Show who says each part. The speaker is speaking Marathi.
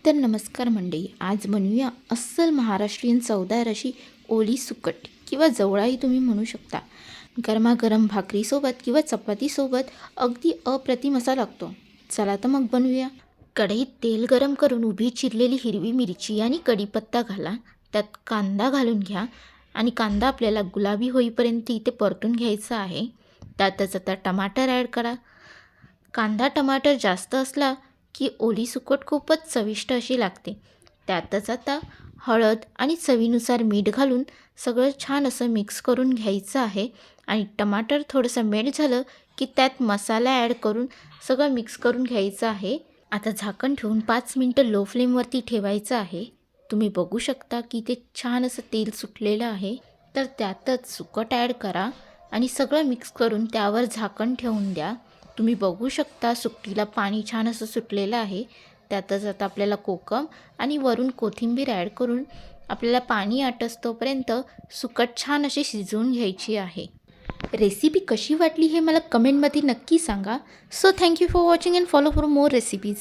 Speaker 1: तर नमस्कार मंडळी, आज बनवूया अस्सल महाराष्ट्रीयन चवदार अशी ओली सुकट किंवा जवळाही तुम्ही म्हणू शकता. गरमागरम भाकरीसोबत किंवा चपातीसोबत अगदी अप्रतिम असा लागतो. चला तर मग बनवूया. कढईत तेल गरम करून उभी चिरलेली हिरवी मिरची आणि कढीपत्ता घाला. त्यात कांदा घालून घ्या आणि कांदा आपल्याला गुलाबी होईपर्यंत इथे परतून घ्यायचा आहे. त्यातच आता टमाटर ॲड करा. कांदा टमाटर जास्त असला की ओली सुकट खूपच चविष्ट अशी लागते. त्यातच आता हळद आणि चवीनुसार मीठ घालून सगळं छान असं मिक्स करून घ्यायचं आहे. आणि टमाटर थोडंसं मेल्ट झालं की त्यात मसाला ॲड करून सगळं मिक्स करून घ्यायचं आहे. आता झाकण ठेवून 5 मिनटं लो फ्लेमवरती ठेवायचं आहे. तुम्ही बघू शकता की ते छान असं तेल सुटलेलं आहे. तर त्यातच सुकट ॲड करा आणि सगळं मिक्स करून त्यावर झाकण ठेवून द्या. तुम्ही बघू शकता सुकटीला पाणी छान असं सुटलेलं आहे. त्यातच आता आपल्याला कोकम आणि वरून कोथिंबीर ॲड करून आपल्याला पाणी आटस्तोपर्यंत सुकट छान अशी शिजवून घ्यायची आहे. रेसिपी कशी वाटली हे मला कमेंटमध्ये नक्की सांगा. So thank you for watching and follow for more recipes.